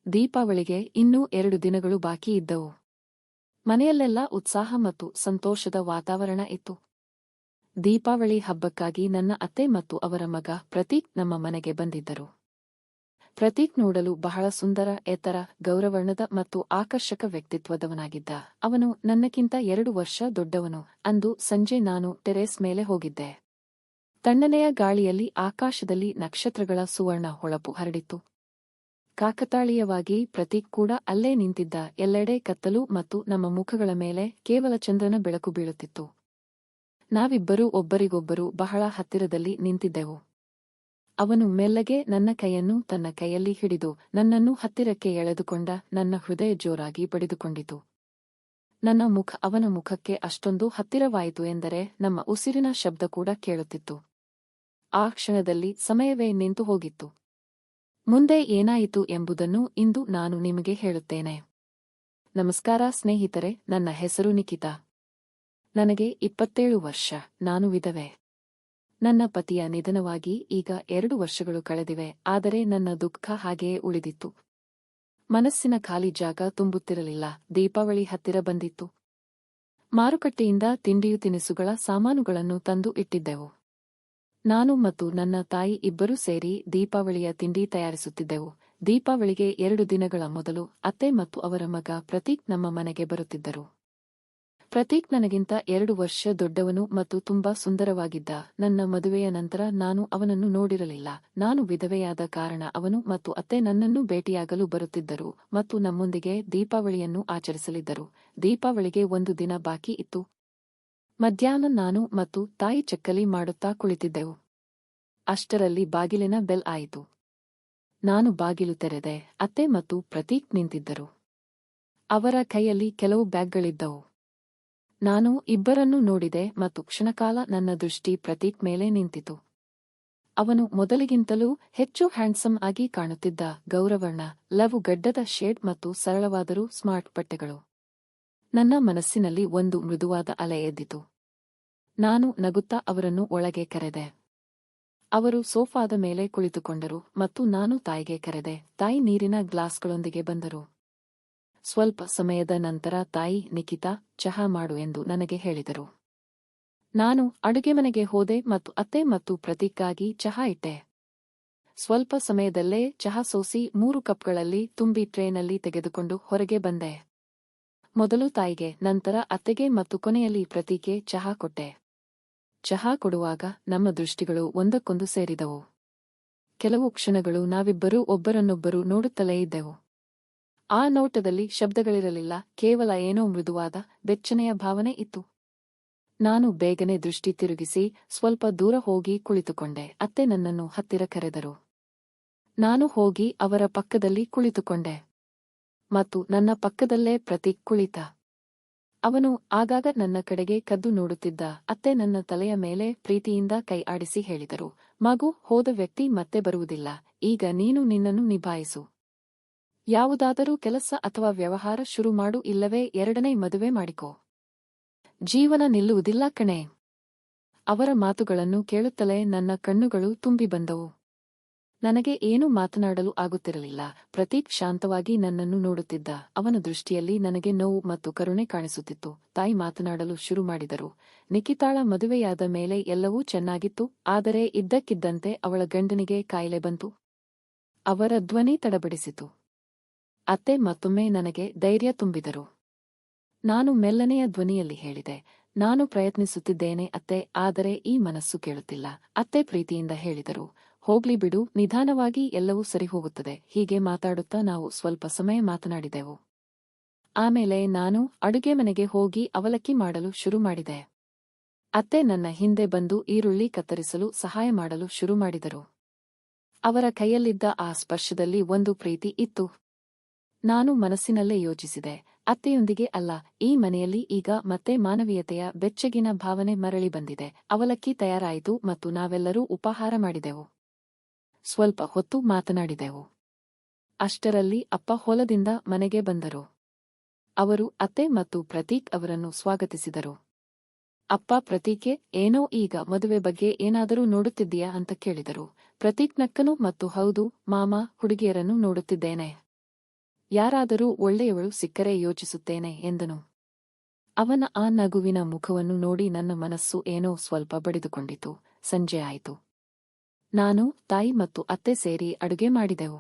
ದೀಪಾವಳಿಗೆ ಇನ್ನೂ 2 ದಿನಗಳು ಬಾಕಿ ಇದ್ದವು. ಮನೆಯಲ್ಲೆಲ್ಲ ಉತ್ಸಾಹ ಮತ್ತು ಸಂತೋಷದ ವಾತಾವರಣ ಇತ್ತು. ದೀಪಾವಳಿ ಹಬ್ಬಕ್ಕಾಗಿ ನನ್ನ ಅತ್ತೆ ಮತ್ತು ಅವರ ಮಗ ಪ್ರತೀಕ್ ನಮ್ಮ ಮನೆಗೆ ಬಂದಿದ್ದರು. ಪ್ರತೀಕ್ ನೋಡಲು ಬಹಳ ಸುಂದರ, ಎತ್ತರ, ಗೌರವರ್ಣದ ಮತ್ತು ಆಕರ್ಷಕ ವ್ಯಕ್ತಿತ್ವದವನಾಗಿದ್ದ. ಅವನು ನನ್ನಕ್ಕಿಂತ 2 ವರ್ಷ ದೊಡ್ಡವನು. ಅಂದು ಸಂಜೆ ನಾನು ಟೆರೇಸ್ ಮೇಲೆ ಹೋಗಿದ್ದೆ. ತಣ್ಣನೆಯ ಗಾಳಿಯಲ್ಲಿ ಆಕಾಶದಲ್ಲಿ ನಕ್ಷತ್ರಗಳ ಸುವರ್ಣ ಹೊಳಪು ಹರಡಿತ್ತು. ಕಾಕತಾಳೀಯವಾಗಿ ಪ್ರತೀಕ್ ಕೂಡ ಅಲ್ಲೇ ನಿಂತಿದ್ದ. ಎಲ್ಲೆಡೆ ಕತ್ತಲು ಮತ್ತು ನಮ್ಮ ಮುಖಗಳ ಮೇಲೆ ಕೇವಲ ಚಂದ್ರನ ಬೆಳಕು ಬೀಳುತ್ತಿತ್ತು. ನಾವಿಬ್ಬರೂ ಒಬ್ಬರಿಗೊಬ್ಬರು ಬಹಳ ಹತ್ತಿರದಲ್ಲಿ ನಿಂತಿದ್ದೆವು. ಅವನು ಮೆಲ್ಲಗೆ ನನ್ನ ಕೈಯನ್ನು ತನ್ನ ಕೈಯಲ್ಲಿ ಹಿಡಿದು ನನ್ನನ್ನು ಹತ್ತಿರಕ್ಕೆ ಎಳೆದುಕೊಂಡ. ನನ್ನ ಹೃದಯ ಜೋರಾಗಿ ಬಡಿದುಕೊಂಡಿತು. ನನ್ನ ಮುಖ ಅವನ ಮುಖಕ್ಕೆ ಅಷ್ಟೊಂದು ಹತ್ತಿರವಾಯಿತು ಎಂದರೆ ನಮ್ಮ ಉಸಿರಿನ ಶಬ್ದ ಕೂಡ ಕೇಳುತ್ತಿತ್ತು. ಆ ಕ್ಷಣದಲ್ಲಿ ಸಮಯವೇ ನಿಂತು ಹೋಗಿತ್ತು. ಮುಂದೆ ಏನಾಯಿತು ಎಂಬುದನ್ನು ಇಂದು ನಾನು ನಿಮಗೆ ಹೇಳುತ್ತೇನೆ. ನಮಸ್ಕಾರ ಸ್ನೇಹಿತರೆ, ನನ್ನ ಹೆಸರು ನಿಖಿತಾ. ನನಗೆ 27 ವರ್ಷ. ನಾನು ವಿಧವೆ. ನನ್ನ ಪತಿಯ ನಿಧನವಾಗಿ ಈಗ 2 ವರ್ಷಗಳು ಕಳೆದಿವೆ. ಆದರೆ ನನ್ನ ದುಃಖ ಹಾಗೆಯೇ ಉಳಿದಿತ್ತು. ಮನಸ್ಸಿನ ಖಾಲಿ ಜಾಗ ತುಂಬುತ್ತಿರಲಿಲ್ಲ. ದೀಪಾವಳಿ ಹತ್ತಿರ ಬಂದಿತ್ತು. ಮಾರುಕಟ್ಟೆಯಿಂದ ತಿಂಡಿಯು ತಿನಿಸುಗಳ ಸಾಮಾನುಗಳನ್ನು ತಂದು ಇಟ್ಟಿದ್ದೆವು. ನಾನು ಮತ್ತು ನನ್ನ ತಾಯಿ ಇಬ್ಬರೂ ಸೇರಿ ದೀಪಾವಳಿಯ ತಿಂಡಿ ತಯಾರಿಸುತ್ತಿದ್ದೆವು. ದೀಪಾವಳಿಗೆ 2 ದಿನಗಳ ಮೊದಲು ಅತ್ತೆ ಮತ್ತು ಅವರ ಮಗ ಪ್ರತೀಕ್ ನಮ್ಮ ಮನೆಗೆ ಬರುತ್ತಿದ್ದರು. ಪ್ರತೀಕ್ ನನಗಿಂತ 2 ವರ್ಷ ದೊಡ್ಡವನು ಮತ್ತು ತುಂಬಾ ಸುಂದರವಾಗಿದ್ದ. ನನ್ನ ಮದುವೆಯ ನಂತರ ನಾನು ಅವನನ್ನು ನೋಡಿರಲಿಲ್ಲ. ನಾನು ವಿಧವೆಯಾದ ಕಾರಣ ಅವನು ಮತ್ತು ಅತ್ತೆ ನನ್ನನ್ನು ಭೇಟಿಯಾಗಲು ಬರುತ್ತಿದ್ದರು ಮತ್ತು ನಮ್ಮೊಂದಿಗೆ ದೀಪಾವಳಿಯನ್ನು ಆಚರಿಸಲಿದ್ದರು. ದೀಪಾವಳಿಗೆ 1 ದಿನ ಬಾಕಿ ಇತ್ತು. ಮಧ್ಯಾಹ್ನ ನಾನು ಮತ್ತು ತಾಯಿ ಚಕ್ಕಲಿ ಮಾಡುತ್ತಾ ಕುಳಿತಿದ್ದೆವು. ಅಷ್ಟರಲ್ಲಿ ಬಾಗಿಲಿನ ಬೆಲ್ ಆಯಿತು. ನಾನು ಬಾಗಿಲು ತೆರೆದೆ. ಅತ್ತೆ ಮತ್ತು ಪ್ರತೀಕ್ ನಿಂತಿದ್ದರು. ಅವರ ಕೈಯಲ್ಲಿ ಕೆಲವು ಬ್ಯಾಗ್ಗಳಿದ್ದವು. ನಾನು ಇಬ್ಬರನ್ನೂ ನೋಡಿದೆ ಮತ್ತು ಕ್ಷಣಕಾಲ ನನ್ನ ದೃಷ್ಟಿ ಪ್ರತೀಕ್ ಮೇಲೆ ನಿಂತಿತು. ಅವನು ಮೊದಲಿಗಿಂತಲೂ ಹೆಚ್ಚು ಹ್ಯಾಂಡ್ಸಮ್ ಆಗಿ ಕಾಣುತ್ತಿದ್ದ. ಗೌರವರ್ಣ, ಲವ್ ಗಡ್ಡದ ಶೇಡ್ ಮತ್ತು ಸರಳವಾದರೂ ಸ್ಮಾರ್ಟ್ ಬಟ್ಟೆಗಳು. ನನ್ನ ಮನಸ್ಸಿನಲ್ಲಿ ಒಂದು ಮೃದುವಾದ ಅಲೆ ಎದ್ದಿತು. ನಾನು ನಗುತ್ತಾ ಅವರನ್ನು ಒಳಗೆ ಕರೆದೆ. ಅವರು ಸೋಫಾದ ಮೇಲೆ ಕುಳಿತುಕೊಂಡರು ಮತ್ತು ನಾನು ತಾಯಿಗೆ ಕರೆದೆ. ತಾಯಿ ನೀರಿನ ಗ್ಲಾಸ್ಗಳೊಂದಿಗೆ ಬಂದರು. ಸ್ವಲ್ಪ ಸಮಯದ ನಂತರ ತಾಯಿ, ನಿಖಿತಾ, ಚಹಾ ಮಾಡು ಎಂದು ನನಗೆ ಹೇಳಿದರು. ನಾನು ಅಡುಗೆಮನೆಗೆ ಹೋದೆ ಮತ್ತು ಅತ್ತೆ ಮತ್ತು ಪ್ರತೀಕ್ಗಾಗಿ ಚಹಾ ಇಟ್ಟೆ. ಸ್ವಲ್ಪ ಸಮಯದಲ್ಲೇ ಚಹಾ ಸೋಸಿ 3 ಕಪ್ಗಳಲ್ಲಿ ತುಂಬಿ ಟ್ರೇನಲ್ಲಿ ತೆಗೆದುಕೊಂಡು ಹೊರಗೆ ಬಂದೆ. ಮೊದಲು ತಾಯಿಗೆ, ನಂತರ ಅತ್ತೆಗೆ ಮತ್ತು ಕೊನೆಯಲ್ಲಿ ಪ್ರತೀಕ್ಗೆ ಚಹಾ ಕೊಟ್ಟೆ. ಚಹಾ ಕೊಡುವಾಗ ನಮ್ಮ ದೃಷ್ಟಿಗಳು ಒಂದಕ್ಕೊಂದು ಸೇರಿದವು. ಕೆಲವು ಕ್ಷಣಗಳು ನಾವಿಬ್ಬರೂ ಒಬ್ಬರನ್ನೊಬ್ಬರು ನೋಡುತ್ತಲೇ ಇದ್ದೆವು. ಆ ನೋಟದಲ್ಲಿ ಶಬ್ದಗಳಿರಲಿಲ್ಲ, ಕೇವಲ ಏನೋ ಮೃದುವಾದ, ಬೆಚ್ಚನೆಯ ಭಾವನೆ ಇತ್ತು. ನಾನು ಬೇಗನೆ ದೃಷ್ಟಿ ತಿರುಗಿಸಿ ಸ್ವಲ್ಪ ದೂರ ಹೋಗಿ ಕುಳಿತುಕೊಂಡೆ. ಅತ್ತೆ ನನ್ನನ್ನು ಹತ್ತಿರ ಕರೆದರು. ನಾನು ಹೋಗಿ ಅವರ ಪಕ್ಕದಲ್ಲಿ ಕುಳಿತುಕೊಂಡೆ. ಮತ್ತು ನನ್ನ ಪಕ್ಕದಲ್ಲೇ ಪ್ರತೀಕ್ ಕುಳಿತ. ಅವನು ಆಗಾಗ ನನ್ನ ಕಡೆಗೆ ಕದ್ದು ನೋಡುತ್ತಿದ್ದ. ಅತ್ತೆ ನನ್ನ ತಲೆಯ ಮೇಲೆ ಪ್ರೀತಿಯಿಂದ ಕೈ ಆಡಿಸಿ ಹೇಳಿದರು, ಮಗು, ಹೋದ ವ್ಯಕ್ತಿ ಮತ್ತೆ ಬರುವುದಿಲ್ಲ. ಈಗ ನೀನು ನಿನ್ನನ್ನು ನಿಭಾಯಿಸು. ಯಾವುದಾದರೂ ಕೆಲಸ ಅಥವಾ ವ್ಯವಹಾರ ಶುರು ಮಾಡು, ಇಲ್ಲವೇ 2ನೇ ಮದುವೆ ಮಾಡಿಕೋ. ಜೀವನ ನಿಲ್ಲುವುದಿಲ್ಲ ಕಣೆ. ಅವರ ಮಾತುಗಳನ್ನು ಕೇಳುತ್ತಲೇ ನನ್ನ ಕಣ್ಣುಗಳು ತುಂಬಿ ಬಂದವು. ನನಗೆ ಏನೂ ಮಾತನಾಡಲು ಆಗುತ್ತಿರಲಿಲ್ಲ. ಪ್ರತೀಕ್ ಶಾಂತವಾಗಿ ನನ್ನನ್ನು ನೋಡುತ್ತಿದ್ದ. ಅವನ ದೃಷ್ಟಿಯಲ್ಲಿ ನನಗೆ ನೋವು ಮತ್ತು ಕರುಣೆ ಕಾಣಿಸುತ್ತಿತ್ತು. ತಾಯಿ ಮಾತನಾಡಲು ಶುರು ಮಾಡಿದರು. ನಿಖಿತಾಳ ಮದುವೆಯಾದ ಮೇಲೆ ಎಲ್ಲವೂ ಚೆನ್ನಾಗಿತ್ತು, ಆದರೆ ಇದ್ದಕ್ಕಿದ್ದಂತೆ ಅವಳ ಗಂಡನಿಗೆ ಕಾಯಿಲೆ ಬಂತು. ಅವರ ಧ್ವನಿ ತಡಬಡಿಸಿತು. ಅತ್ತೆ ಮತ್ತೊಮ್ಮೆ ನನಗೆ ಧೈರ್ಯ ತುಂಬಿದರು. ನಾನು ಮೆಲ್ಲನೆಯ ಧ್ವನಿಯಲ್ಲಿ ಹೇಳಿದೆ, ನಾನು ಪ್ರಯತ್ನಿಸುತ್ತಿದ್ದೇನೆ ಅತ್ತೆ, ಆದರೆ ಈ ಮನಸ್ಸು ಕೇಳುತ್ತಿಲ್ಲ. ಅತ್ತೆ ಪ್ರೀತಿಯಿಂದ ಹೇಳಿದರು, ಹೋಗ್ಲಿ ಬಿಡು, ನಿಧಾನವಾಗಿ ಎಲ್ಲವೂ ಸರಿಹೋಗುತ್ತದೆ. ಹೀಗೆ ಮಾತಾಡುತ್ತಾ ನಾವು ಸ್ವಲ್ಪ ಸಮಯ ಮಾತನಾಡಿದೆವು. ಆಮೇಲೆ ನಾನು ಅಡುಗೆ ಮನೆಗೆ ಹೋಗಿ ಅವಲಕ್ಕಿ ಮಾಡಲು ಶುರು ಮಾಡಿದೆ. ಅತ್ತೆ ನನ್ನ ಹಿಂದೆ ಬಂದು ಈರುಳ್ಳಿ ಕತ್ತರಿಸಲು ಸಹಾಯ ಮಾಡಲು ಶುರು ಮಾಡಿದರು. ಅವರ ಕೈಯಲ್ಲಿದ್ದ ಆ ಸ್ಪರ್ಶದಲ್ಲಿ ಒಂದು ಪ್ರೀತಿ ಇತ್ತು. ನಾನು ಮನಸ್ಸಿನಲ್ಲೇ ಯೋಚಿಸಿದೆ, ಅತ್ತೆಯೊಂದಿಗೆ ಅಲ್ಲ, ಈ ಮನೆಯಲ್ಲಿ ಈಗ ಮತ್ತೆ ಮಾನವೀಯತೆಯ ಬೆಚ್ಚಗಿನ ಭಾವನೆ ಮರಳಿ ಬಂದಿದೆ. ಅವಲಕ್ಕಿ ತಯಾರಾಯಿತು ಮತ್ತು ನಾವೆಲ್ಲರೂ ಉಪಹಾರ ಮಾಡಿದೆವು. ಸ್ವಲ್ಪ ಹೊತ್ತು ಮಾತನಾಡಿದೆವು. ಅಷ್ಟರಲ್ಲಿ ಅಪ್ಪ ಹೊಲದಿಂದ ಮನೆಗೆ ಬಂದರು. ಅವರು ಅತ್ತೆ ಮತ್ತು ಪ್ರತೀಕ್ ಅವರನ್ನು ಸ್ವಾಗತಿಸಿದರು. ಅಪ್ಪ ಪ್ರತೀಕ್ಗೆ, ಏನೋ ಈಗ ಮದುವೆ ಬಗ್ಗೆ ಏನಾದರೂ ನೋಡುತ್ತಿದ್ದೀಯಾ ಅಂತ ಕೇಳಿದರು. ಪ್ರತೀಕ್ ನಕ್ಕನು ಮತ್ತು ಹೌದು ಮಾಮ, ಹುಡುಗಿಯರನ್ನು ನೋಡುತ್ತಿದ್ದೇನೆ. ಯಾರಾದರೂ ಒಳ್ಳೆಯವಳು ಸಿಕ್ಕರೆ ಯೋಚಿಸುತ್ತೇನೆ ಎಂದನು. ಅವನ ಆ ನಗುವಿನ ಮುಖವನ್ನು ನೋಡಿ ನನ್ನ ಮನಸ್ಸು ಏನೋ ಸ್ವಲ್ಪ ಬಡಿದುಕೊಂಡಿತು. ಸಂಜೆ ಆಯಿತು. ನಾನು, ತಾಯಿ ಮತ್ತು ಅತ್ತೆ ಸೇರಿ ಅಡುಗೆ ಮಾಡಿದೆವು.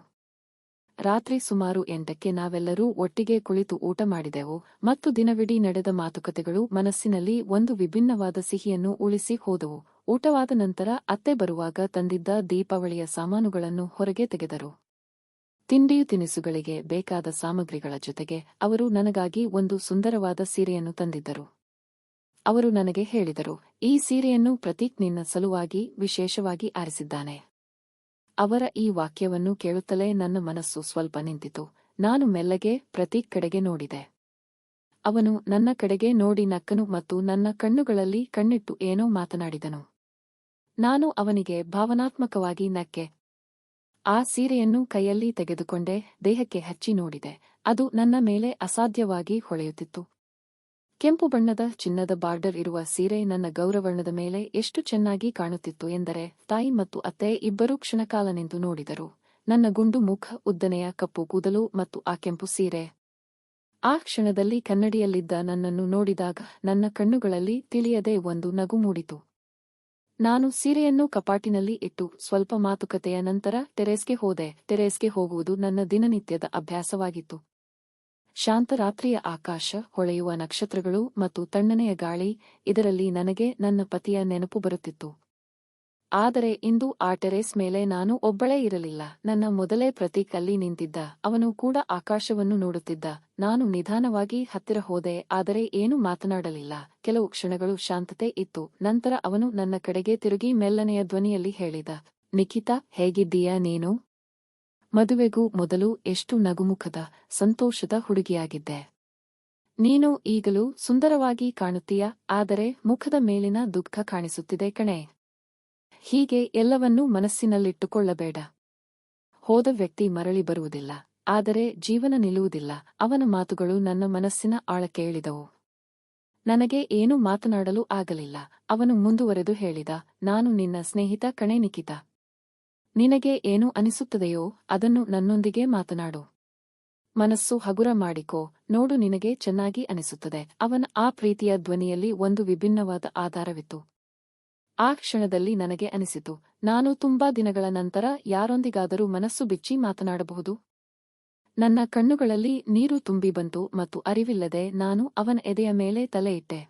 ರಾತ್ರಿ ಸುಮಾರು 8ಕ್ಕೆ ನಾವೆಲ್ಲರೂ ಒಟ್ಟಿಗೆ ಕುಳಿತು ಊಟ ಮಾಡಿದೆವು ಮತ್ತು ದಿನವಿಡೀ ನಡೆದ ಮಾತುಕತೆಗಳು ಮನಸ್ಸಿನಲ್ಲಿ ಒಂದು ವಿಭಿನ್ನವಾದ ಸಿಹಿಯನ್ನು ಉಳಿಸಿ ಹೋದವು. ಊಟವಾದ ನಂತರ ಅತ್ತೆ ಬರುವಾಗ ತಂದಿದ್ದ ದೀಪಾವಳಿಯ ಸಾಮಾನುಗಳನ್ನು ಹೊರಗೆ ತೆಗೆದರು. ತಿಂಡಿಯು ತಿನಿಸುಗಳಿಗೆ ಬೇಕಾದ ಸಾಮಗ್ರಿಗಳ ಜೊತೆಗೆ ಅವರು ನನಗಾಗಿ ಒಂದು ಸುಂದರವಾದ ಸೀರೆಯನ್ನು ತಂದಿದ್ದರು. ಅವರು ನನಗೆ ಹೇಳಿದರು, ಈ ಸೀರೆಯನ್ನು ಪ್ರತೀಕ್ ನಿನ್ನ ಸಲುವಾಗಿ ವಿಶೇಷವಾಗಿ ಆರಿಸಿದ್ದಾನೆ. ಅವರ ಈ ವಾಕ್ಯವನ್ನು ಕೇಳುತ್ತಲೇ ನನ್ನ ಮನಸ್ಸು ಸ್ವಲ್ಪ ನಿಂತಿತು. ನಾನು ಮೆಲ್ಲಗೆ ಪ್ರತೀಕ್ ಕಡೆಗೆ ನೋಡಿದೆ. ಅವನು ನನ್ನ ಕಡೆಗೆ ನೋಡಿ ನಕ್ಕನು ಮತ್ತು ನನ್ನ ಕಣ್ಣುಗಳಲ್ಲಿ ಕಣ್ಣಿಟ್ಟು ಏನೋ ಮಾತನಾಡಿದನು. ನಾನು ಅವನಿಗೆ ಭಾವನಾತ್ಮಕವಾಗಿ ನಕ್ಕೆ. ಆ ಸೀರೆಯನ್ನು ಕೈಯಲ್ಲಿ ತೆಗೆದುಕೊಂಡೆ, ದೇಹಕ್ಕೆ ಹಚ್ಚಿ ನೋಡಿದೆ. ಅದು ನನ್ನ ಮೇಲೆ ಅಸಾಧ್ಯವಾಗಿ ಹೊಳೆಯುತ್ತಿತ್ತು. ಕೆಂಪು ಬಣ್ಣದ ಚಿನ್ನದ ಬಾರ್ಡರ್ ಇರುವ ಸೀರೆ ನನ್ನ ಗೌರವರ್ಣದ ಮೇಲೆ ಎಷ್ಟು ಚೆನ್ನಾಗಿ ಕಾಣುತ್ತಿತ್ತು ಎಂದರೆ ತಾಯಿ ಮತ್ತು ಅತ್ತೆ ಇಬ್ಬರೂ ಕ್ಷಣಕಾಲ ನಿಂತು ನೋಡಿದರು. ನನ್ನ ಗುಂಡು ಮುಖ, ಉದ್ದನೆಯ ಕಪ್ಪು ಕೂದಲು ಮತ್ತು ಆ ಕೆಂಪು ಸೀರೆ. ಆ ಕ್ಷಣದಲ್ಲಿ ಕನ್ನಡಿಯಲ್ಲಿದ್ದ ನನ್ನನ್ನು ನೋಡಿದಾಗ ನನ್ನ ಕಣ್ಣುಗಳಲ್ಲಿ ತಿಳಿಯದೆ ಒಂದು ನಗು ಮೂಡಿತು. ನಾನು ಸೀರೆಯನ್ನು ಕಪಾಟಿನಲ್ಲಿ ಇಟ್ಟು ಸ್ವಲ್ಪ ಮಾತುಕತೆಯ ನಂತರ ಟೆರೇಸ್ಗೆ ಹೋದೆ. ಟೆರೇಸ್ಗೆ ಹೋಗುವುದು ನನ್ನ ದಿನನಿತ್ಯದ ಅಭ್ಯಾಸವಾಗಿತ್ತು. ಶಾಂತ ರಾತ್ರಿಯ ಆಕಾಶ, ಹೊಳೆಯುವ ನಕ್ಷತ್ರಗಳು ಮತ್ತು ತಣ್ಣನೆಯ ಗಾಳಿ, ಇದರಲ್ಲಿ ನನಗೆ ನನ್ನ ಪತಿಯ ನೆನಪು ಬರುತ್ತಿತ್ತು. ಆದರೆ ಇಂದು ಆ ಟೆರೇಸ್ ಮೇಲೆ ನಾನು ಒಬ್ಬಳೇ ಇರಲಿಲ್ಲ. ನನ್ನ ಮೊದಲೇ ಪ್ರತೀಕ್ ಅಲ್ಲಿ ನಿಂತಿದ್ದ. ಅವನು ಕೂಡ ಆಕಾಶವನ್ನು ನೋಡುತ್ತಿದ್ದ. ನಾನು ನಿಧಾನವಾಗಿ ಹತ್ತಿರ ಹೋದೆ, ಆದರೆ ಏನೂ ಮಾತನಾಡಲಿಲ್ಲ. ಕೆಲವು ಕ್ಷಣಗಳು ಶಾಂತತೆ ಇತ್ತು. ನಂತರ ಅವನು ನನ್ನ ಕಡೆಗೆ ತಿರುಗಿ ಮೆಲ್ಲನೆಯ ಧ್ವನಿಯಲ್ಲಿ ಹೇಳಿದ, ನಿಖಿತಾ, ಹೇಗಿದ್ದೀಯಾ ನೀನು? ಮದುವೆಗೂ ಮೊದಲು ಎಷ್ಟು ನಗುಮುಖದ, ಸಂತೋಷದ ಹುಡುಗಿಯಾಗಿದ್ದೆ. ನೀನು ಈಗಲೂ ಸುಂದರವಾಗಿ ಕಾಣುತ್ತೀಯ, ಆದರೆ ಮುಖದ ಮೇಲಿನ ದುಃಖ ಕಾಣಿಸುತ್ತಿದೆ ಕಣೆ. ಹೀಗೆ ಎಲ್ಲವನ್ನೂ ಮನಸ್ಸಿನಲ್ಲಿಟ್ಟುಕೊಳ್ಳಬೇಡ. ಹೋದ ವ್ಯಕ್ತಿ ಮರಳಿ ಬರುವುದಿಲ್ಲ, ಆದರೆ ಜೀವನ ನಿಲ್ಲುವುದಿಲ್ಲ. ಅವನ ಮಾತುಗಳು ನನ್ನ ಮನಸ್ಸಿನ ಆಳಕ್ಕೆ ಇಳಿದವು. ನನಗೆ ಏನೂ ಮಾತನಾಡಲು ಆಗಲಿಲ್ಲ. ಅವನು ಮುಂದುವರೆದು ಹೇಳಿದ, ನಾನು ನಿನ್ನ ಸ್ನೇಹಿತ ಕಣೆ ನಿಖಿತಾ. ನಿನಗೆ ಏನು ಅನಿಸುತ್ತದೆಯೋ ಅದನ್ನು ನನ್ನೊಂದಿಗೆ ಮಾತನಾಡು. ಮನಸ್ಸು ಹಗುರ ಮಾಡಿಕೋ, ನೋಡು, ನಿನಗೆ ಚೆನ್ನಾಗಿ ಅನಿಸುತ್ತದೆ. ಅವನ ಆ ಪ್ರೀತಿಯ ಧ್ವನಿಯಲ್ಲಿ ಒಂದು ವಿಭಿನ್ನವಾದ ಆಧಾರವಿತ್ತು. ಆ ಕ್ಷಣದಲ್ಲಿ ನನಗೆ ಅನಿಸಿತು, ನಾನು ತುಂಬಾ ದಿನಗಳ ನಂತರ ಯಾರೊಂದಿಗಾದರೂ ಮನಸ್ಸು ಬಿಚ್ಚಿ ಮಾತನಾಡಬಹುದು. ನನ್ನ ಕಣ್ಣುಗಳಲ್ಲಿ ನೀರು ತುಂಬಿ ಬಂತು ಮತ್ತು ಅರಿವಿಲ್ಲದೆ ನಾನು ಅವನ ಎದೆಯ ಮೇಲೆ ತಲೆ ಇಟ್ಟೆ.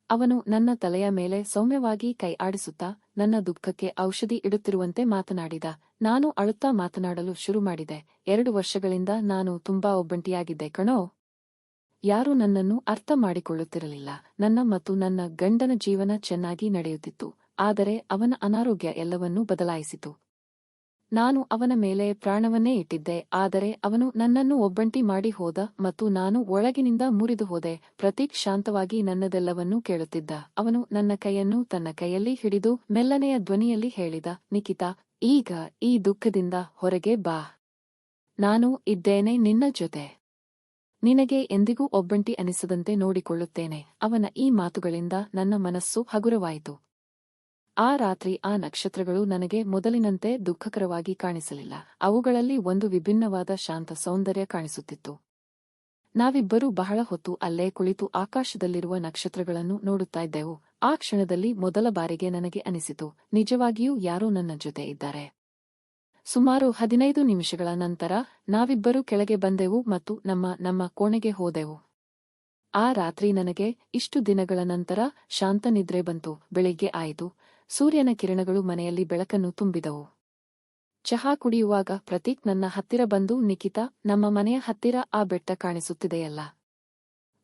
ಅವನು ನನ್ನ ತಲೆಯ ಮೇಲೆ ಸೌಮ್ಯವಾಗಿ ಕೈ ಆಡಿಸುತ್ತಾ ನನ್ನ ದುಃಖಕ್ಕೆ ಔಷಧಿ ಇಡುತ್ತಿರುವಂತೆ ಮಾತನಾಡಿದ. ನಾನು ಅಳುತ್ತಾ ಮಾತನಾಡಲು ಶುರು ಮಾಡಿದೆ. 2 ವರ್ಷಗಳಿಂದ ನಾನು ತುಂಬಾ ಒಬ್ಬಂಟಿಯಾಗಿದ್ದೆ ಕಣೋ. ಯಾರೂ ನನ್ನನ್ನು ಅರ್ಥ ಮಾಡಿಕೊಳ್ಳುತ್ತಿರಲಿಲ್ಲ. ನನ್ನ ಮತ್ತು ನನ್ನ ಗಂಡನ ಜೀವನ ಚೆನ್ನಾಗಿ ನಡೆಯುತ್ತಿತ್ತು, ಆದರೆ ಅವನ ಅನಾರೋಗ್ಯ ಎಲ್ಲವನ್ನೂ ಬದಲಾಯಿಸಿತು. ನಾನು ಅವನ ಮೇಲೆ ಪ್ರಾಣವನ್ನೇ ಇಟ್ಟಿದ್ದೆ, ಆದರೆ ಅವನು ನನ್ನನ್ನು ಒಬ್ಬಂಟಿ ಮಾಡಿ ಹೋದ ಮತ್ತು ನಾನು ಒಳಗಿನಿಂದ ಮುರಿದು ಹೋದೆ. ಪ್ರತೀಕ್ ಶಾಂತವಾಗಿ ನನ್ನದೆಲ್ಲವನ್ನೂ ಕೇಳುತ್ತಿದ್ದ. ಅವನು ನನ್ನ ಕೈಯನ್ನು ತನ್ನ ಕೈಯಲ್ಲಿ ಹಿಡಿದು ಮೆಲ್ಲನೆಯ ಧ್ವನಿಯಲ್ಲಿ ಹೇಳಿದ, ನಿಖಿತಾ, ಈಗ ಈ ದುಃಖದಿಂದ ಹೊರಗೆ ಬಾ. ನಾನು ಇದ್ದೇನೆ ನಿನ್ನ ಜೊತೆ. ನಿನಗೆ ಎಂದಿಗೂ ಒಬ್ಬಂಟಿ ಅನಿಸದಂತೆ ನೋಡಿಕೊಳ್ಳುತ್ತೇನೆ. ಅವನ ಈ ಮಾತುಗಳಿಂದ ನನ್ನ ಮನಸ್ಸು ಹಗುರವಾಯಿತು. ಆ ರಾತ್ರಿ ಆ ನಕ್ಷತ್ರಗಳು ನನಗೆ ಮೊದಲಿನಂತೆ ದುಃಖಕರವಾಗಿ ಕಾಣಿಸಲಿಲ್ಲ. ಅವುಗಳಲ್ಲಿ ಒಂದು ವಿಭಿನ್ನವಾದ ಶಾಂತ ಸೌಂದರ್ಯ ಕಾಣಿಸುತ್ತಿತ್ತು. ನಾವಿಬ್ಬರೂ ಬಹಳ ಹೊತ್ತು ಅಲ್ಲೇ ಕುಳಿತು ಆಕಾಶದಲ್ಲಿರುವ ನಕ್ಷತ್ರಗಳನ್ನು ನೋಡುತ್ತಾ ಇದ್ದೆವು. ಆ ಕ್ಷಣದಲ್ಲಿ ಮೊದಲ ಬಾರಿಗೆ ನನಗೆ ಅನಿಸಿತು, ನಿಜವಾಗಿಯೂ ಯಾರೋ ನನ್ನ ಜೊತೆ ಇದ್ದಾರೆ. ಸುಮಾರು 15 ನಿಮಿಷಗಳ ನಂತರ ನಾವಿಬ್ಬರೂ ಕೆಳಗೆ ಬಂದೆವು ಮತ್ತು ನಮ್ಮ ಕೋಣೆಗೆ ಹೋದೆವು. ಆ ರಾತ್ರಿ ನನಗೆ ಇಷ್ಟು ದಿನಗಳ ನಂತರ ಶಾಂತ ನಿದ್ರೆ ಬಂತು. ಬೆಳಿಗ್ಗೆ ಆಯಿತು. ಸೂರ್ಯನ ಕಿರಣಗಳು ಮನೆಯಲ್ಲಿ ಬೆಳಕನ್ನು ತುಂಬಿದವು. ಚಹಾ ಕುಡಿಯುವಾಗ ಪ್ರತೀಕ್ ನನ್ನ ಹತ್ತಿರ ಬಂದು, ನಿಖಿತಾ, ನಮ್ಮ ಮನೆಯ ಹತ್ತಿರ ಆ ಬೆಟ್ಟ ಕಾಣಿಸುತ್ತಿದೆಯಲ್ಲ,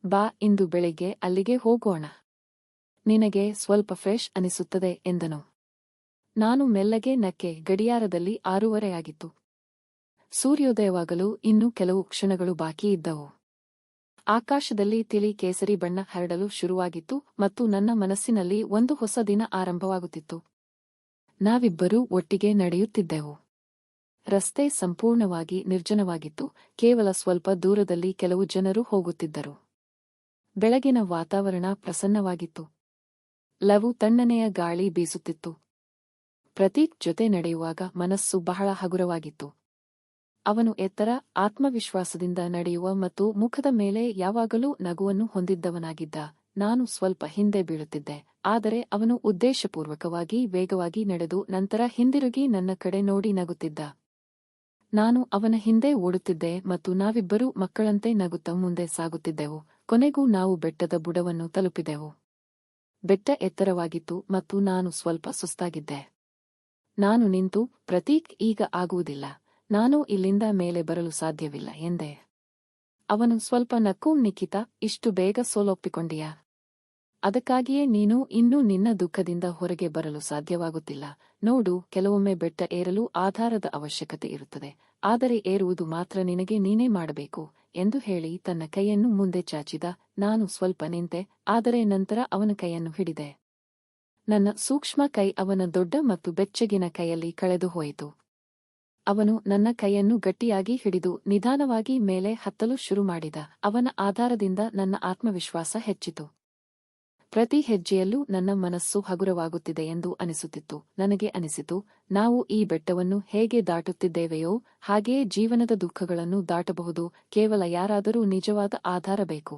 ಬಾ, ಇಂದು ಬೆಳಿಗ್ಗೆ ಅಲ್ಲಿಗೆ ಹೋಗೋಣ. ನಿನಗೆ ಸ್ವಲ್ಪ ಫ್ರೆಶ್ ಅನಿಸುತ್ತದೆ ಎಂದನು. ನಾನು ಮೆಲ್ಲಗೆ ನಕ್ಕೆ. ಗಡಿಯಾರದಲ್ಲಿ 6:30 ಆಗಿತ್ತು. ಸೂರ್ಯೋದಯವಾಗಲು ಇನ್ನೂ ಕೆಲವು ಕ್ಷಣಗಳು ಬಾಕಿ ಇದ್ದವು. ಆಕಾಶದಲ್ಲಿ ತಿಳಿ ಕೇಸರಿ ಬಣ್ಣ ಹರಡಲು ಶುರುವಾಗಿತ್ತು ಮತ್ತು ನನ್ನ ಮನಸ್ಸಿನಲ್ಲಿ ಒಂದು ಹೊಸ ದಿನ ಆರಂಭವಾಗುತ್ತಿತ್ತು. ನಾವಿಬ್ಬರೂ ಒಟ್ಟಿಗೆ ನಡೆಯುತ್ತಿದ್ದೆವು. ರಸ್ತೆ ಸಂಪೂರ್ಣವಾಗಿ ನಿರ್ಜನವಾಗಿತ್ತು. ಕೇವಲ ಸ್ವಲ್ಪ ದೂರದಲ್ಲಿ ಕೆಲವು ಜನರು ಹೋಗುತ್ತಿದ್ದರು. ಬೆಳಗಿನ ವಾತಾವರಣ ಪ್ರಸನ್ನವಾಗಿತ್ತು. ಲಘು ತಣ್ಣನೆಯ ಗಾಳಿ ಬೀಸುತ್ತಿತ್ತು. ಪ್ರತೀಕ್ ಜೊತೆ ನಡೆಯುವಾಗ ಮನಸ್ಸು ಬಹಳ ಹಗುರವಾಗಿತ್ತು. ಅವನು ಎತ್ತರ, ಆತ್ಮವಿಶ್ವಾಸದಿಂದ ನಡೆಯುವ ಮತ್ತು ಮುಖದ ಮೇಲೆ ಯಾವಾಗಲೂ ನಗುವನ್ನು ಹೊಂದಿದ್ದವನಾಗಿದ್ದ. ನಾನು ಸ್ವಲ್ಪ ಹಿಂದೆ ಬೀಳುತ್ತಿದ್ದೆ, ಆದರೆ ಅವನು ಉದ್ದೇಶಪೂರ್ವಕವಾಗಿ ವೇಗವಾಗಿ ನಡೆದು ನಂತರ ಹಿಂದಿರುಗಿ ನನ್ನ ಕಡೆ ನೋಡಿ ನಗುತ್ತಿದ್ದ. ನಾನು ಅವನ ಹಿಂದೆ ಓಡುತ್ತಿದ್ದೆ ಮತ್ತು ನಾವಿಬ್ಬರೂ ಮಕ್ಕಳಂತೆ ನಗುತ್ತಾ ಮುಂದೆ ಸಾಗುತ್ತಿದ್ದೆವು. ಕೊನೆಗೂ ನಾವು ಬೆಟ್ಟದ ಬುಡವನ್ನು ತಲುಪಿದೆವು. ಬೆಟ್ಟ ಎತ್ತರವಾಗಿತ್ತು ಮತ್ತು ನಾನು ಸ್ವಲ್ಪ ಸುಸ್ತಾಗಿದ್ದೆ. ನಾನು ನಿಂತು, ಪ್ರತೀಕ್, ಈಗ ಆಗುವುದಿಲ್ಲ. ನಾನು ಇಲ್ಲಿಂದ ಮೇಲೆ ಬರಲು ಸಾಧ್ಯವಿಲ್ಲ ಎಂದೆ. ಅವನು ಸ್ವಲ್ಪ ನಕ್ಕು, ನಿಖಿತಾ, ಇಷ್ಟು ಬೇಗ ಸೋಲೊಪ್ಪಿಕೊಂಡಿಯಾ? ಅದಕ್ಕಾಗಿಯೇ ನೀನು ಇನ್ನೂ ನಿನ್ನ ದುಃಖದಿಂದ ಹೊರಗೆ ಬರಲು ಸಾಧ್ಯವಾಗುತ್ತಿಲ್ಲ. ನೋಡು, ಕೆಲವೊಮ್ಮೆ ಬೆಟ್ಟ ಏರಲು ಆಧಾರದ ಅವಶ್ಯಕತೆ ಇರುತ್ತದೆ, ಆದರೆ ಏರುವುದು ಮಾತ್ರ ನಿನಗೆ ನೀನೇ ಮಾಡಬೇಕು ಎಂದು ಹೇಳಿ ತನ್ನ ಕೈಯನ್ನು ಮುಂದೆ ಚಾಚಿದ. ನಾನು ಸ್ವಲ್ಪ ನಿಂತೆ, ಆದರೆ ನಂತರ ಅವನ ಕೈಯನ್ನು ಹಿಡಿದೆ. ನನ್ನ ಸೂಕ್ಷ್ಮ ಕೈ ಅವನ ದೊಡ್ಡ ಮತ್ತು ಬೆಚ್ಚಗಿನ ಕೈಯಲ್ಲಿ ಕಳೆದು ಹೋಯಿತು. ಅವನು ನನ್ನ ಕೈಯನ್ನು ಗಟ್ಟಿಯಾಗಿ ಹಿಡಿದು ನಿಧಾನವಾಗಿ ಮೇಲೆ ಹತ್ತಲು ಶುರು ಮಾಡಿದ. ಅವನ ಆಧಾರದಿಂದ ನನ್ನ ಆತ್ಮವಿಶ್ವಾಸ ಹೆಚ್ಚಿತು. ಪ್ರತಿ ಹೆಜ್ಜೆಯಲ್ಲೂ ನನ್ನ ಮನಸ್ಸು ಹಗುರವಾಗುತ್ತಿದೆ ಎಂದು ಅನಿಸುತ್ತಿತ್ತು. ನನಗೆ ಅನಿಸಿತು, ನಾವು ಈ ಬೆಟ್ಟವನ್ನು ಹೇಗೆ ದಾಟುತ್ತಿದ್ದೇವೆಯೋ ಹಾಗೆಯೇ ಜೀವನದ ದುಃಖಗಳನ್ನು ದಾಟಬಹುದು, ಕೇವಲ ಯಾರಾದರೂ ನಿಜವಾದ ಆಧಾರ ಬೇಕು.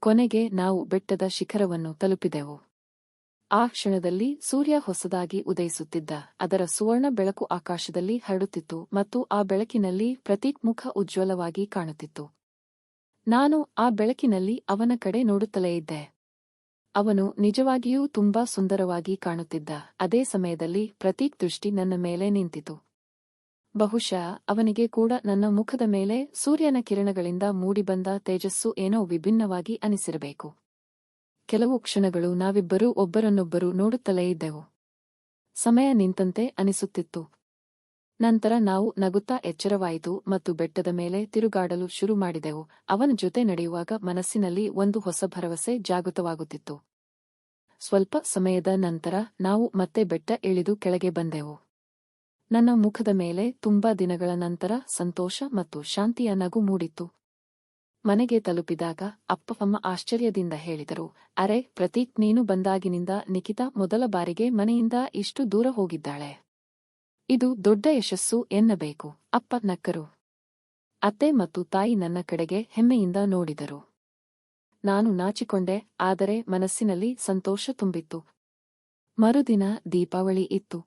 ಕೊನೆಗೆ ನಾವು ಬೆಟ್ಟದ ಶಿಖರವನ್ನು ತಲುಪಿದೆವು. ಆ ಕ್ಷಣದಲ್ಲಿ ಸೂರ್ಯ ಹೊಸದಾಗಿ ಉದಯಿಸುತ್ತಿದ್ದ. ಅದರ ಸುವರ್ಣ ಬೆಳಕು ಆಕಾಶದಲ್ಲಿ ಹರಡುತ್ತಿತ್ತು ಮತ್ತು ಆ ಬೆಳಕಿನಲ್ಲಿ ಪ್ರತೀಕ್ ಮುಖ ಉಜ್ವಲವಾಗಿ ಕಾಣುತ್ತಿತ್ತು. ನಾನು ಆ ಬೆಳಕಿನಲ್ಲಿ ಅವನ ಕಡೆ ನೋಡುತ್ತಲೇ ಇದ್ದೆ. ಅವನು ನಿಜವಾಗಿಯೂ ತುಂಬಾ ಸುಂದರವಾಗಿ ಕಾಣುತ್ತಿದ್ದ. ಅದೇ ಸಮಯದಲ್ಲಿ ಪ್ರತೀಕ್ ದೃಷ್ಟಿ ನನ್ನ ಮೇಲೆ ನಿಂತಿತು. ಬಹುಶಃ ಅವನಿಗೆ ಕೂಡ ನನ್ನ ಮುಖದ ಮೇಲೆ ಸೂರ್ಯನ ಕಿರಣಗಳಿಂದ ಮೂಡಿಬಂದ ತೇಜಸ್ಸು ಏನೋ ವಿಭಿನ್ನವಾಗಿ ಅನಿಸಿರಬೇಕು. ಕೆಲವು ಕ್ಷಣಗಳು ನಾವಿಬ್ಬರೂ ಒಬ್ಬರನ್ನೊಬ್ಬರು ನೋಡುತ್ತಲೇ ಇದ್ದೆವು. ಸಮಯ ನಿಂತಂತೆ ಅನಿಸುತ್ತಿತ್ತು. ನಂತರ ನಾವು ನಗುತ್ತಾ ಎಚ್ಚರವಾಯಿತು ಮತ್ತು ಬೆಟ್ಟದ ಮೇಲೆ ತಿರುಗಾಡಲು ಶುರು ಮಾಡಿದೆವು. ಅವನ ಜೊತೆ ನಡೆಯುವಾಗ ಮನಸ್ಸಿನಲ್ಲಿ ಒಂದು ಹೊಸ ಭರವಸೆ ಜಾಗೃತವಾಗುತ್ತಿತ್ತು. ಸ್ವಲ್ಪ ಸಮಯದ ನಂತರ ನಾವು ಮತ್ತೆ ಬೆಟ್ಟ ಇಳಿದು ಕೆಳಗೆ ಬಂದೆವು. ನನ್ನ ಮುಖದ ಮೇಲೆ ತುಂಬಾ ದಿನಗಳ ನಂತರ ಸಂತೋಷ ಮತ್ತು ಶಾಂತಿಯ ನಗು ಮೂಡಿತ್ತು. ಮನೆಗೆ ತಲುಪಿದಾಗ ಅಪ್ಪ-ಅಮ್ಮ ಆಶ್ಚರ್ಯದಿಂದ ಹೇಳಿದರು, ಅರೆ ಪ್ರತೀಕ್, ನೀನು ಬಂದಾಗಿನಿಂದ ನಿಖಿತಾ ಮೊದಲ ಬಾರಿಗೆ ಮನೆಯಿಂದ ಇಷ್ಟು ದೂರ ಹೋಗಿದ್ದಾಳೆ. ಇದು ದೊಡ್ಡ ಯಶಸ್ಸು ಎನ್ನಬೇಕು. ಅಪ್ಪ ನಕ್ಕರು. ಅತ್ತೆ ಮತ್ತು ತಾಯಿ ನನ್ನ ಕಡೆಗೆ ಹೆಮ್ಮೆಯಿಂದ ನೋಡಿದರು. ನಾನು ನಾಚಿಕೊಂಡೆ, ಆದರೆ ಮನಸ್ಸಿನಲ್ಲಿ ಸಂತೋಷ ತುಂಬಿತ್ತು. ಮರುದಿನ ದೀಪಾವಳಿ ಇತ್ತು.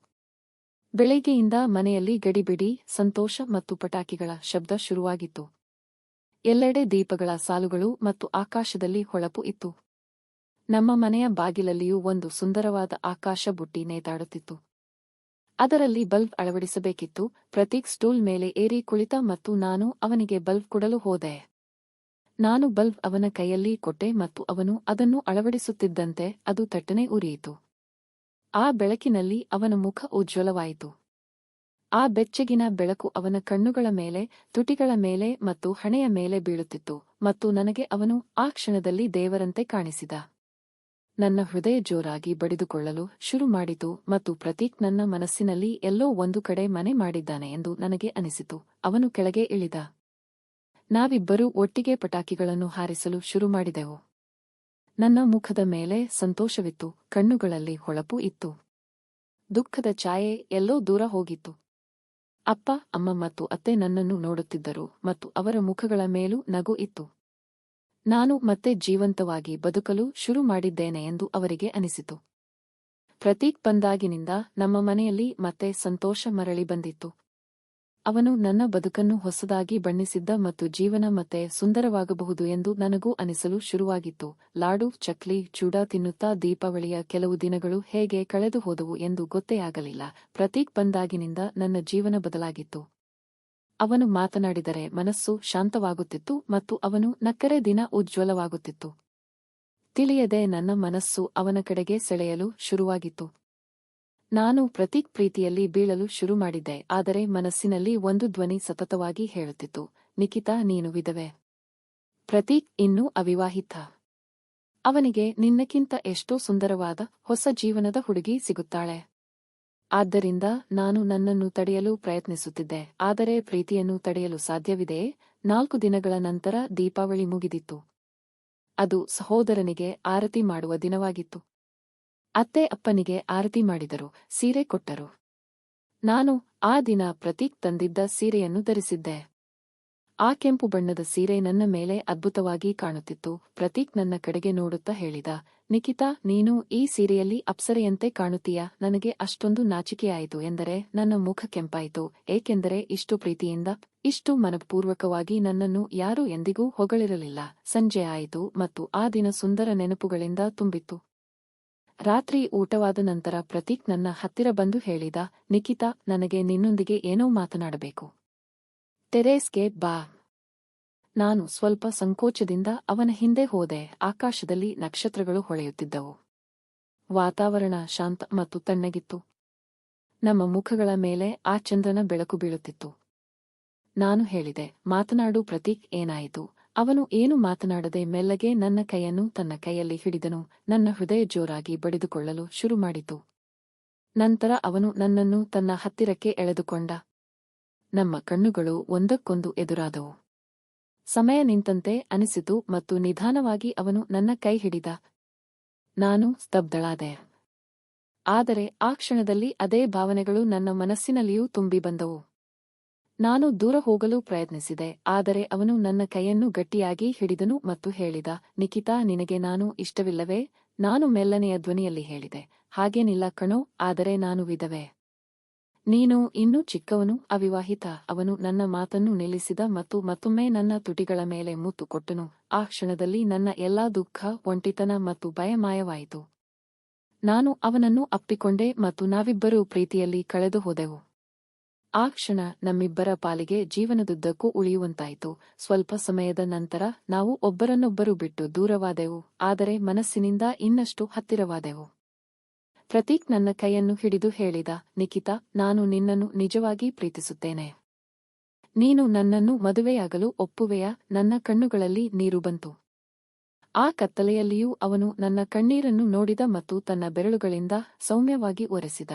ಬೆಳಿಗ್ಗೆಯಿಂದ ಮನೆಯಲ್ಲಿ ಗಡಿಬಿಡಿ, ಸಂತೋಷ ಮತ್ತು ಪಟಾಕಿಗಳ ಶಬ್ದ ಶುರುವಾಗಿತ್ತು. ಎಲ್ಲೆಡೆ ದೀಪಗಳ ಸಾಲುಗಳು ಮತ್ತು ಆಕಾಶದಲ್ಲಿ ಹೊಳಪು ಇತ್ತು. ನಮ್ಮ ಮನೆಯ ಬಾಗಿಲಲ್ಲಿಯೂ ಒಂದು ಸುಂದರವಾದ ಆಕಾಶ ಬುಟ್ಟಿ ನೇತಾಡುತ್ತಿತ್ತು. ಅದರಲ್ಲಿ ಬಲ್ಬ್ ಅಳವಡಿಸಬೇಕಿತ್ತು. ಪ್ರತೀಕ್ ಸ್ಟೂಲ್ ಮೇಲೆ ಏರಿ ಕುಳಿತ ಮತ್ತು ನಾನು ಅವನಿಗೆ ಬಲ್ಬ್ ಕೊಡಲು ಹೋದೆ. ನಾನು ಬಲ್ಬ್ ಅವನ ಕೈಯಲ್ಲಿ ಕೊಟ್ಟೆ ಮತ್ತು ಅವನು ಅದನ್ನು ಅಳವಡಿಸುತ್ತಿದ್ದಂತೆ ಅದು ತಟ್ಟನೆ ಉರಿಯಿತು. ಆ ಬೆಳಕಿನಲ್ಲಿ ಅವನ ಮುಖ ಉಜ್ವಲವಾಯಿತು. ಆ ಬೆಚ್ಚಗಿನ ಬೆಳಕು ಅವನ ಕಣ್ಣುಗಳ ಮೇಲೆ, ತುಟಿಗಳ ಮೇಲೆ ಮತ್ತು ಹಣೆಯ ಮೇಲೆ ಬೀಳುತ್ತಿತ್ತು ಮತ್ತು ನನಗೆ ಅವನು ಆ ಕ್ಷಣದಲ್ಲಿ ದೇವರಂತೆ ಕಾಣಿಸಿದ. ನನ್ನ ಹೃದಯ ಜೋರಾಗಿ ಬಡಿದುಕೊಳ್ಳಲು ಶುರು ಮಾಡಿತು ಮತ್ತು ಪ್ರತೀಕ್ ನನ್ನ ಮನಸ್ಸಿನಲ್ಲಿ ಎಲ್ಲೋ ಒಂದು ಕಡೆ ಮನೆ ಮಾಡಿದ್ದಾನೆ ಎಂದು ನನಗೆ ಅನಿಸಿತು. ಅವನು ಕೆಳಗೆ ಇಳಿದ. ನಾವಿಬ್ಬರೂ ಒಟ್ಟಿಗೆ ಪಟಾಕಿಗಳನ್ನು ಹಾರಿಸಲು ಶುರು ಮಾಡಿದೆವು. ನನ್ನ ಮುಖದ ಮೇಲೆ ಸಂತೋಷವಿತ್ತು, ಕಣ್ಣುಗಳಲ್ಲಿ ಹೊಳಪು ಇತ್ತು. ದುಃಖದ ಛಾಯೆ ಎಲ್ಲೋ ದೂರ ಹೋಗಿತ್ತು. ಅಪ್ಪ, ಅಮ್ಮ ಮತ್ತು ಅತ್ತೆ ನನ್ನನ್ನು ನೋಡುತ್ತಿದ್ದರು ಮತ್ತು ಅವರ ಮುಖಗಳ ಮೇಲೂ ನಗು ಇತ್ತು. ನಾನು ಮತ್ತೆ ಜೀವಂತವಾಗಿ ಬದುಕಲು ಶುರು ಮಾಡಿದ್ದೇನೆ ಎಂದು ಅವರಿಗೆ ಅನಿಸಿತು. ಪ್ರತೀಕ್ ಬಂದಾಗಿನಿಂದ ನಮ್ಮ ಮನೆಯಲ್ಲಿ ಮತ್ತೆ ಸಂತೋಷ ಮರಳಿ ಬಂದಿತ್ತು. ಅವನು ನನ್ನ ಬದುಕನ್ನು ಹೊಸದಾಗಿ ಬಣ್ಣಿಸಿದ್ದ ಮತ್ತು ಜೀವನ ಮತ್ತೆ ಸುಂದರವಾಗಬಹುದು ಎಂದು ನನಗೂ ಅನಿಸಲು ಶುರುವಾಗಿತ್ತು. ಲಾಡು, ಚಕ್ಲಿ, ಚೂಡಾ ತಿನ್ನುತ್ತಾ ದೀಪಾವಳಿಯ ಕೆಲವು ದಿನಗಳು ಹೇಗೆ ಕಳೆದು ಹೋದವು ಎಂದು ಗೊತ್ತೇ ಆಗಲಿಲ್ಲ. ಪ್ರತೀಕ್ ಬಂದಾಗಿನಿಂದ ನನ್ನ ಜೀವನ ಬದಲಾಗಿತ್ತು. ಅವನು ಮಾತನಾಡಿದರೆ ಮನಸ್ಸು ಶಾಂತವಾಗುತ್ತಿತ್ತು ಮತ್ತು ಅವನು ನಕ್ಕರೆ ದಿನ ಉಜ್ವಲವಾಗುತ್ತಿತ್ತು. ತಿಳಿಯದೆ ನನ್ನ ಮನಸ್ಸು ಅವನ ಕಡೆಗೆ ಸೆಳೆಯಲು ಶುರುವಾಗಿತ್ತು. ನಾನು ಪ್ರತೀಕ್ ಪ್ರೀತಿಯಲ್ಲಿ ಬೀಳಲು ಶುರು ಮಾಡಿದ್ದೆ, ಆದರೆ ಮನಸ್ಸಿನಲ್ಲಿ ಒಂದು ಧ್ವನಿ ಸತತವಾಗಿ ಹೇಳುತ್ತಿತ್ತು, ನಿಖಿತಾ, ನೀನು ವಿಧವೆ. ಪ್ರತೀಕ್ ಇನ್ನೂ ಅವಿವಾಹಿತ. ಅವನಿಗೆ ನಿನ್ನಕ್ಕಿಂತ ಎಷ್ಟೋ ಸುಂದರವಾದ ಹೊಸ ಜೀವನದ ಹುಡುಗಿ ಸಿಗುತ್ತಾಳೆ. ಆದ್ದರಿಂದ ನಾನು ನನ್ನನ್ನು ತಡೆಯಲು ಪ್ರಯತ್ನಿಸುತ್ತಿದ್ದೆ, ಆದರೆ ಪ್ರೀತಿಯನ್ನು ತಡೆಯಲು ಸಾಧ್ಯವಿದೆಯೇ? 4 ದಿನಗಳ ನಂತರ ದೀಪಾವಳಿ ಮುಗಿದಿತ್ತು. ಅದು ಸಹೋದರನಿಗೆ ಆರತಿ ಮಾಡುವ ದಿನವಾಗಿತ್ತು. ಅತ್ತೆ ಅಪ್ಪನಿಗೆ ಆರತಿ ಮಾಡಿದರು, ಸೀರೆ ಕೊಟ್ಟರು. ನಾನು ಆ ದಿನ ಪ್ರತೀಕ್ ತಂದಿದ್ದ ಸೀರೆಯನ್ನು ಧರಿಸಿದ್ದೆ. ಆ ಕೆಂಪು ಬಣ್ಣದ ಸೀರೆ ನನ್ನ ಮೇಲೆ ಅದ್ಭುತವಾಗಿ ಕಾಣುತ್ತಿತ್ತು. ಪ್ರತೀಕ್ ನನ್ನ ಕಡೆಗೆ ನೋಡುತ್ತಾ ಹೇಳಿದ, ನಿಖಿತಾ, ನೀನು ಈ ಸೀರೆಯಲ್ಲಿ ಅಪ್ಸರೆಯಂತೆ ಕಾಣುತ್ತೀಯಾ? ನನಗೆ ಅಷ್ಟೊಂದು ನಾಚಿಕೆಯಾಯಿತು ಎಂದರೆ ನನ್ನ ಮುಖ ಕೆಂಪಾಯಿತು. ಏಕೆಂದರೆ ಇಷ್ಟು ಪ್ರೀತಿಯಿಂದ, ಇಷ್ಟು ಮನಪೂರ್ವಕವಾಗಿ ನನ್ನನ್ನು ಯಾರೂ ಎಂದಿಗೂ ಹೊಗಳಿರಲಿಲ್ಲ. ಸಂಜೆ ಆಯಿತು ಮತ್ತು ಆ ದಿನ ಸುಂದರ ನೆನಪುಗಳಿಂದ ತುಂಬಿತ್ತು. ರಾತ್ರಿ ಊಟವಾದ ನಂತರ ಪ್ರತೀಕ್ ನನ್ನ ಹತ್ತಿರ ಬಂದು ಹೇಳಿದ, ನಿಖಿತಾ, ನನಗೆ ನಿನ್ನೊಂದಿಗೆ ಏನೋ ಮಾತನಾಡಬೇಕು. ಟೆರೇಸ್ಗೆ ಬಾ. ನಾನು ಸ್ವಲ್ಪ ಸಂಕೋಚದಿಂದ ಅವನ ಹಿಂದೆ ಹೋದೆ. ಆಕಾಶದಲ್ಲಿ ನಕ್ಷತ್ರಗಳು ಹೊಳೆಯುತ್ತಿದ್ದವು. ವಾತಾವರಣ ಶಾಂತ ಮತ್ತು ತಣ್ಣಗಿತ್ತು. ನಮ್ಮ ಮುಖಗಳ ಮೇಲೆ ಆ ಚಂದ್ರನ ಬೆಳಕು ಬೀಳುತ್ತಿತ್ತು. ನಾನು ಹೇಳಿದೆ, ಮಾತನಾಡು ಪ್ರತೀಕ್, ಏನಾಯಿತು? ಅವನು ಏನು ಮಾತನಾಡದೆ ಮೆಲ್ಲಗೆ ನನ್ನ ಕೈಯನ್ನು ತನ್ನ ಕೈಯಲ್ಲಿ ಹಿಡಿದನು. ನನ್ನ ಹೃದಯ ಜೋರಾಗಿ ಬಡಿದುಕೊಳ್ಳಲು ಶುರು ಮಾಡಿತು. ನಂತರ ಅವನು ನನ್ನನ್ನು ತನ್ನ ಹತ್ತಿರಕ್ಕೆ ಎಳೆದುಕೊಂಡ. ನಮ್ಮ ಕಣ್ಣುಗಳು ಒಂದಕ್ಕೊಂದು ಎದುರಾದವು. ಸಮಯ ನಿಂತಂತೆ ಅನಿಸಿತು ಮತ್ತು ನಿಧಾನವಾಗಿ ಅವನು ನನ್ನ ಕೈ ಹಿಡಿದ. ನಾನು ಸ್ತಬ್ಧಳಾದೆ. ಆದರೆ ಆ ಕ್ಷಣದಲ್ಲಿ ಅದೇ ಭಾವನೆಗಳು ನನ್ನ ಮನಸ್ಸಿನಲ್ಲಿಯೂ ತುಂಬಿ ಬಂದವು. ನಾನು ದೂರ ಹೋಗಲು ಪ್ರಯತ್ನಿಸಿದೆ, ಆದರೆ ಅವನು ನನ್ನ ಕೈಯನ್ನು ಗಟ್ಟಿಯಾಗಿ ಹಿಡಿದನು ಮತ್ತು ಹೇಳಿದ, ನಿಖಿತಾ, ನಿನಗೆ ನಾನು ಇಷ್ಟವಿಲ್ಲವೇ? ನಾನು ಮೆಲ್ಲನೆಯ ಧ್ವನಿಯಲ್ಲಿ ಹೇಳಿದೆ, ಹಾಗೇನಿಲ್ಲ ಕಣೋ, ಆದರೆ ನಾನು ವಿಧವೆ. ನೀನು ಇನ್ನೂ ಚಿಕ್ಕವನು, ಅವಿವಾಹಿತ. ಅವನು ನನ್ನ ಮಾತನ್ನು ನಿಲ್ಲಿಸಿದ ಮತ್ತು ಮತ್ತೊಮ್ಮೆ ನನ್ನ ತುಟಿಗಳ ಮೇಲೆ ಮುತ್ತು ಕೊಟ್ಟನು. ಆ ಕ್ಷಣದಲ್ಲಿ ನನ್ನ ಎಲ್ಲಾ ದುಃಖ, ಒಂಟಿತನ ಮತ್ತು ಭಯ ಮಾಯವಾಯಿತು. ನಾನು ಅವನನ್ನು ಅಪ್ಪಿಕೊಂಡೆ ಮತ್ತು ನಾವಿಬ್ಬರೂ ಪ್ರೀತಿಯಲ್ಲಿ ಕಳೆದು ಹೋದೆವು. ಆ ಕ್ಷಣ ನಮ್ಮಿಬ್ಬರ ಪಾಲಿಗೆ ಜೀವನದುದ್ದಕ್ಕೂ ಉಳಿಯುವಂತಾಯಿತು. ಸ್ವಲ್ಪ ಸಮಯದ ನಂತರ ನಾವು ಒಬ್ಬರನ್ನೊಬ್ಬರು ಬಿಟ್ಟು ದೂರವಾದೆವು, ಆದರೆ ಮನಸ್ಸಿನಿಂದ ಇನ್ನಷ್ಟು ಹತ್ತಿರವಾದೆವು. ಪ್ರತೀಕ್ ನನ್ನ ಕೈಯನ್ನು ಹಿಡಿದು ಹೇಳಿದ, ನಿಖಿತಾ, ನಾನು ನಿನ್ನನ್ನು ನಿಜವಾಗಿ ಪ್ರೀತಿಸುತ್ತೇನೆ. ನೀನು ನನ್ನನ್ನು ಮದುವೆಯಾಗಲು ಒಪ್ಪುವೆಯಾ? ನನ್ನ ಕಣ್ಣುಗಳಲ್ಲಿ ನೀರು ಬಂತು. ಆ ಕತ್ತಲೆಯಲ್ಲಿಯೂ ಅವನು ನನ್ನ ಕಣ್ಣೀರನ್ನು ನೋಡಿದ ಮತ್ತು ತನ್ನ ಬೆರಳುಗಳಿಂದ ಸೌಮ್ಯವಾಗಿ ಒರೆಸಿದ.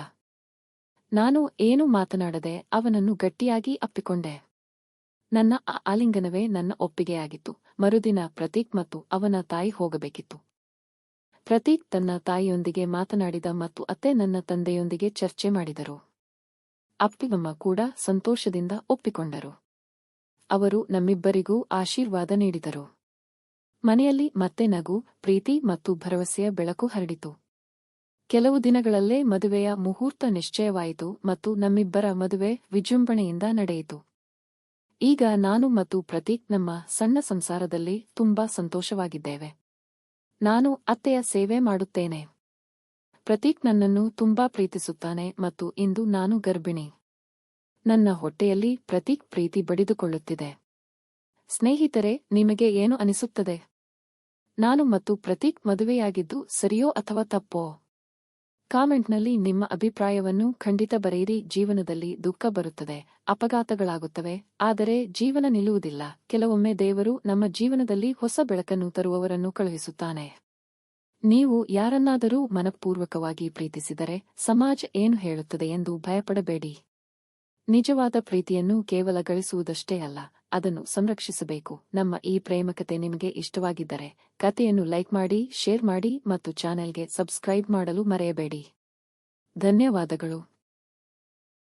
ನಾನು ಏನೂ ಮಾತನಾಡದೆ ಅವನನ್ನು ಗಟ್ಟಿಯಾಗಿ ಅಪ್ಪಿಕೊಂಡೆ. ನನ್ನ ಆ ಆಲಿಂಗನವೇ ನನ್ನ ಒಪ್ಪಿಗೆಯಾಗಿತ್ತು. ಮರುದಿನ ಪ್ರತೀಕ್ ಮತ್ತು ಅವನ ತಾಯಿ ಹೋಗಬೇಕಿತ್ತು. ಪ್ರತೀಕ್ ತನ್ನ ತಾಯಿಯೊಂದಿಗೆ ಮಾತನಾಡಿದ ಮತ್ತು ಅತ್ತೆ ನನ್ನ ತಂದೆಯೊಂದಿಗೆ ಚರ್ಚೆ ಮಾಡಿದರು. ಅಪ್ಪಿಗಮ್ಮ ಕೂಡ ಸಂತೋಷದಿಂದ ಒಪ್ಪಿಕೊಂಡರು. ಅವರು ನಮ್ಮಿಬ್ಬರಿಗೂ ಆಶೀರ್ವಾದ ನೀಡಿದರು. ಮನೆಯಲ್ಲಿ ಮತ್ತೆ ನಗು, ಪ್ರೀತಿ ಮತ್ತು ಭರವಸೆಯ ಬೆಳಕು ಹರಡಿತು. ಕೆಲವು ದಿನಗಳಲ್ಲೇ ಮದುವೆಯ ಮುಹೂರ್ತ ನಿಶ್ಚಯವಾಯಿತು ಮತ್ತು ನಮ್ಮಿಬ್ಬರ ಮದುವೆ ವಿಜೃಂಭಣೆಯಿಂದ ನಡೆಯಿತು. ಈಗ ನಾನು ಮತ್ತು ಪ್ರತೀಕ್ ನಮ್ಮ ಸಣ್ಣ ಸಂಸಾರದಲ್ಲಿ ತುಂಬಾ ಸಂತೋಷವಾಗಿದ್ದೇವೆ. ನಾನು ಅತ್ತೆಯ ಸೇವೆ ಮಾಡುತ್ತೇನೆ. ಪ್ರತೀಕ್ ನನ್ನನ್ನು ತುಂಬಾ ಪ್ರೀತಿಸುತ್ತಾನೆ ಮತ್ತು ಇಂದು ನಾನು ಗರ್ಭಿಣಿ. ನನ್ನ ಹೊಟ್ಟೆಯಲ್ಲಿ ಪ್ರತೀಕ್ ಪ್ರೀತಿ ಬಡಿದುಕೊಳ್ಳುತ್ತಿದೆ. ಸ್ನೇಹಿತರೆ, ನಿಮಗೆ ಏನು ಅನಿಸುತ್ತದೆ? ನಾನು ಮತ್ತು ಪ್ರತೀಕ್ ಮದುವೆಯಾಗಿದ್ದು ಸರಿಯೋ ಅಥವಾ ತಪ್ಪೋ? ಕಾಮೆಂಟ್ನಲ್ಲಿ ನಿಮ್ಮ ಅಭಿಪ್ರಾಯವನ್ನು ಖಂಡಿತ ಬರೆಯಿರಿ. ಜೀವನದಲ್ಲಿ ದುಃಖ ಬರುತ್ತದೆ, ಅಪಘಾತಗಳಾಗುತ್ತವೆ, ಆದರೆ ಜೀವನ ನಿಲ್ಲುವುದಿಲ್ಲ. ಕೆಲವೊಮ್ಮೆ ದೇವರು ನಮ್ಮ ಜೀವನದಲ್ಲಿ ಹೊಸ ಬೆಳಕನ್ನು ತರುವವರನ್ನು ಕಳುಹಿಸುತ್ತಾನೆ. ನೀವು ಯಾರನ್ನಾದರೂ ಮನಪೂರ್ವಕವಾಗಿ ಪ್ರೀತಿಸಿದರೆ ಸಮಾಜ ಏನು ಹೇಳುತ್ತದೆ ಎಂದು ಭಯಪಡಬೇಡಿ. ನಿಜವಾದ ಪ್ರೀತಿಯನ್ನು ಕೇವಲ ಗಳಿಸುವುದಷ್ಟೇ ಅಲ್ಲ, ಅದನ್ನು ಸಂರಕ್ಷಿಸಬೇಕು. ನಮ್ಮ ಈ ಪ್ರೇಮಕತೆ ನಿಮಗೆ ಇಷ್ಟವಾಗಿದ್ದರೆ ಕಥೆಯನ್ನು ಲೈಕ್ ಮಾಡಿ, ಶೇರ್ ಮಾಡಿ ಮತ್ತು ಚಾನೆಲ್ಗೆ ಸಬ್ಸ್ಕ್ರೈಬ್ ಮಾಡಲು ಮರೆಯಬೇಡಿ. ಧನ್ಯವಾದಗಳು.